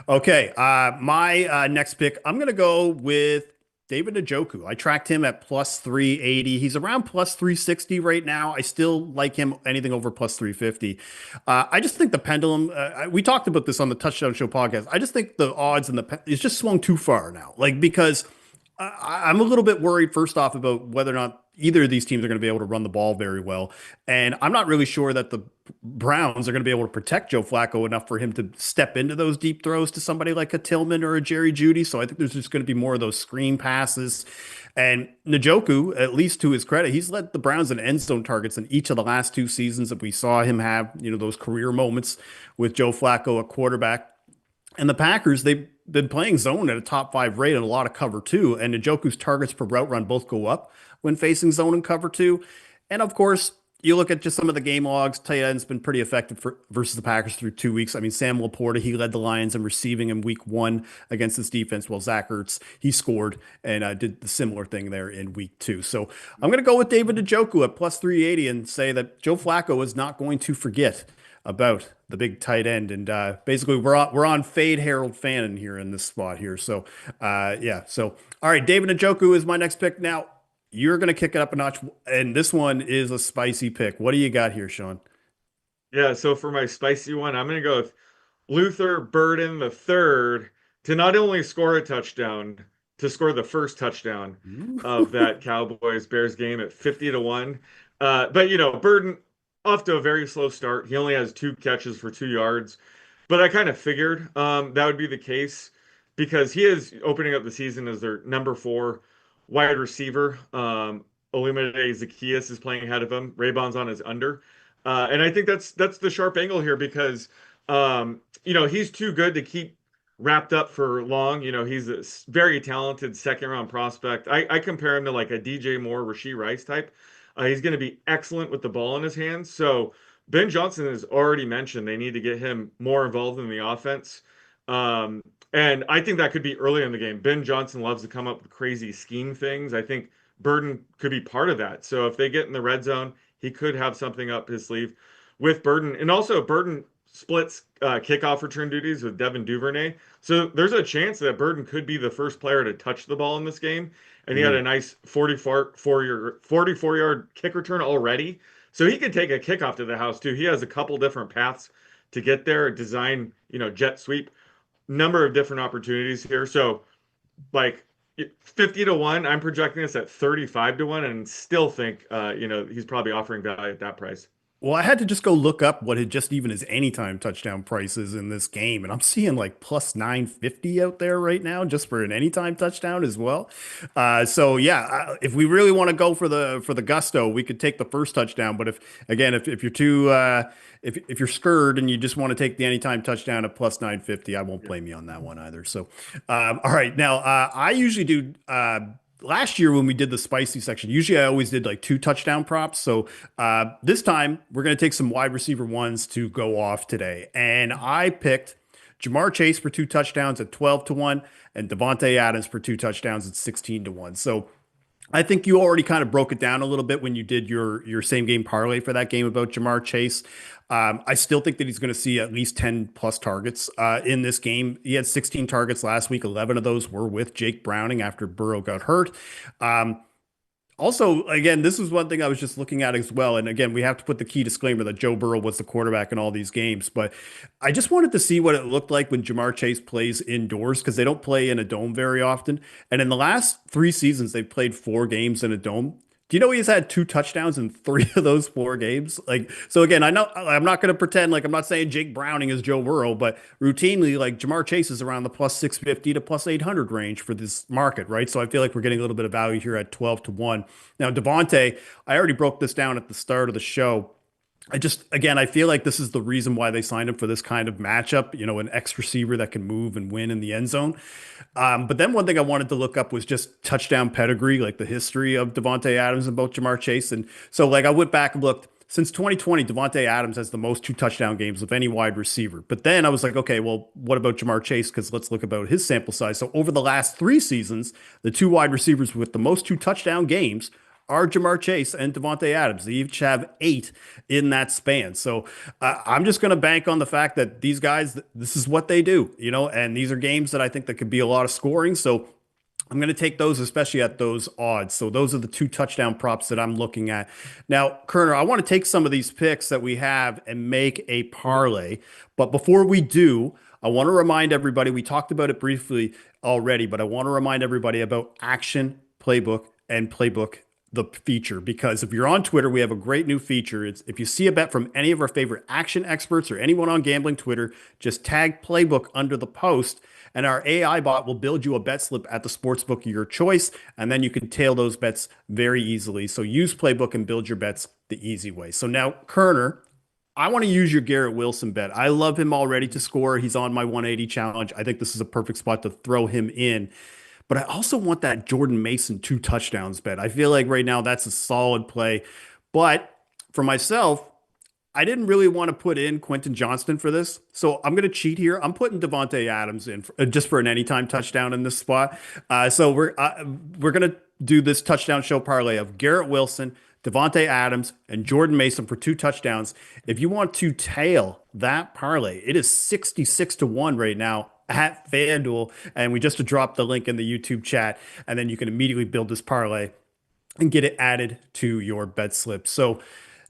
Okay, my next pick, I'm going to go with David Njoku. I tracked him at plus 380. He's around plus 360 right now. I still like him anything over plus 350. I just think the pendulum, we talked about this on the Touchdown Show podcast. I just think the odds and it's just swung too far now. Like, because I'm a little bit worried, first off, about whether or not either of these teams are going to be able to run the ball very well. And I'm not really sure that the Browns are going to be able to protect Joe Flacco enough for him to step into those deep throws to somebody like a Tillman or a Jerry Jeudy. So I think there's just going to be more of those screen passes. And Njoku, at least to his credit, he's led the Browns in end zone targets in each of the last 2 seasons that we saw him have, those career moments with Joe Flacco at quarterback. And the Packers, they've been playing zone at a top 5 rate and a lot of cover too. And Njoku's targets per route run both go up when facing zone and cover two. And of course, you look at just some of the game logs, tight end's been pretty effective versus the Packers through 2 weeks. I mean, Sam Laporta, he led the Lions in receiving in week 1 against this defense. Well, Zach Ertz, he scored and did the similar thing there in week 2. So I'm going to go with David Njoku at plus 380 and say that Joe Flacco is not going to forget about the big tight end. And basically we're on fade Harold Fannin here in this spot here. So yeah. So, all right, David Njoku is my next pick. Now you're going to kick it up a notch. And this one is a spicy pick. What do you got here, Sean? Yeah, so for my spicy one, I'm going to go with Luther Burden the third to not only score a touchdown, to score the first touchdown of that Cowboys Bears game at 50 to 1. But Burden off to a very slow start. He only has 2 catches for 2 yards. But I kind of figured that would be the case because he is opening up the season as their number 4 wide receiver. Olumide Zaccheaus is playing ahead of him. Raybon's on his under. And I think that's the sharp angle here because he's too good to keep wrapped up for long. He's a very talented second round prospect. I compare him to like a DJ Moore, Rashee Rice type. He's going to be excellent with the ball in his hands. So Ben Johnson has already mentioned they need to get him more involved in the offense. And I think that could be early in the game. Ben Johnson loves to come up with crazy scheme things. I think Burden could be part of that. So if they get in the red zone, he could have something up his sleeve with Burden. And also Burden splits kickoff return duties with Devin Duvernay. So there's a chance that Burden could be the first player to touch the ball in this game. And he had a nice 44-yard kick return already. So he could take a kickoff to the house too. He has a couple different paths to get there, design, jet sweep, number of different opportunities here. So like 50 to 1, I'm projecting this at 35 to 1 and still think, he's probably offering value at that price. Well, I had to just go look up what just even his anytime touchdown prices in this game, and I'm seeing like plus 950 out there right now just for an anytime touchdown as well. So yeah, if we really want to go for the gusto, we could take the first touchdown. But if you're too if you're scared and you just want to take the anytime touchdown at plus 950, I won't blame you on that one either. So all right, now I usually do. Last year when we did the spicy section, usually I always did like 2 touchdown props. So this time we're going to take some wide receiver ones to go off today. And I picked Jamar Chase for 2 touchdowns at 12 to 1 and Devontae Adams for 2 touchdowns at 16 to 1. So I think you already kind of broke it down a little bit when you did your same game parlay for that game about Jamar Chase. I still think that he's going to see at least 10 plus targets in this game. He had 16 targets last week. 11 of those were with Jake Browning after Burrow got hurt. Also, again, this was one thing I was just looking at as well. And again, we have to put the key disclaimer that Joe Burrow was the quarterback in all these games. But I just wanted to see what it looked like when Jamar Chase plays indoors because they don't play in a dome very often. And in the last 3 seasons, they've played 4 games in a dome. Do you know he's had 2 touchdowns in 3 of those 4 games? Like, so again, I know I'm not going to pretend like I'm not saying Jake Browning is Joe Burrow, but routinely, like Jamar Chase is around the plus 650 to plus 800 range for this market, right? So I feel like we're getting a little bit of value here at 12 to 1. Now, Devontae, I already broke this down at the start of the show. I feel like this is the reason why they signed him for this kind of matchup, an X receiver that can move and win in the end zone. But then one thing I wanted to look up was just touchdown pedigree, like the history of Devontae Adams and both Jamar Chase. And so like I went back and looked since 2020, Devontae Adams has the most 2 touchdown games of any wide receiver. But then I was like, okay, well, what about Jamar Chase? Because let's look about his sample size. So over the last 3 seasons, the 2 wide receivers with the most 2 touchdown games are Jamar Chase and Devontae Adams. They each have 8 in that span. So I'm just going to bank on the fact that these guys, this is what they do, and these are games that I think that could be a lot of scoring. So I'm going to take those, especially at those odds. So those are the 2 touchdown props that I'm looking at. Now, Kerner, I want to take some of these picks that we have and make a parlay. But before we do, I want to remind everybody, we talked about it briefly already, but I want to remind everybody about Action, Playbook, and Playbook the feature, because if you're on Twitter, we have a great new feature. It's if you see a bet from any of our favorite action experts or anyone on gambling Twitter, just tag Playbook under the post, and our AI bot will build you a bet slip at the sportsbook of your choice, and then you can tail those bets very easily. So use Playbook and build your bets the easy way. So now, Kerner, I want to use your Garrett Wilson bet. I love him already to score. He's on my 180 challenge. I think this is a perfect spot to throw him in. But I also want that Jordan Mason 2 touchdowns bet. I feel like right now that's a solid play. But for myself, I didn't really want to put in Quentin Johnston for this. So I'm going to cheat here. I'm putting Devontae Adams in just for an anytime touchdown in this spot. So we're going to do this touchdown show parlay of Garrett Wilson, Devontae Adams, and Jordan Mason for 2 touchdowns. If you want to tail that parlay, it is 66-1 right now at FanDuel. And we just dropped the link in the YouTube chat, and then you can immediately build this parlay and get it added to your bet slip. So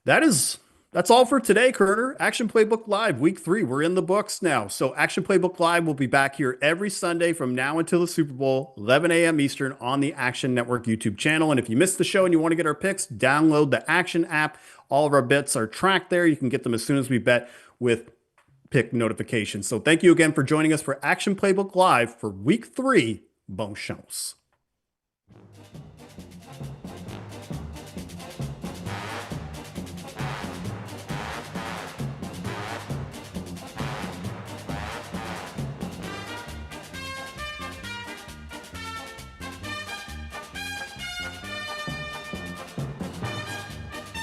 that's all for today, Kerner. Action Playbook Live, week 3. We're in the books now. So Action Playbook Live will be back here every Sunday from now until the Super Bowl, 11 a.m. Eastern on the Action Network YouTube channel. And if you missed the show and you want to get our picks, download the Action app. All of our bets are tracked there. You can get them as soon as we bet with pick notifications. So thank you again for joining us for Action Playbook Live for week 3. Bon chance.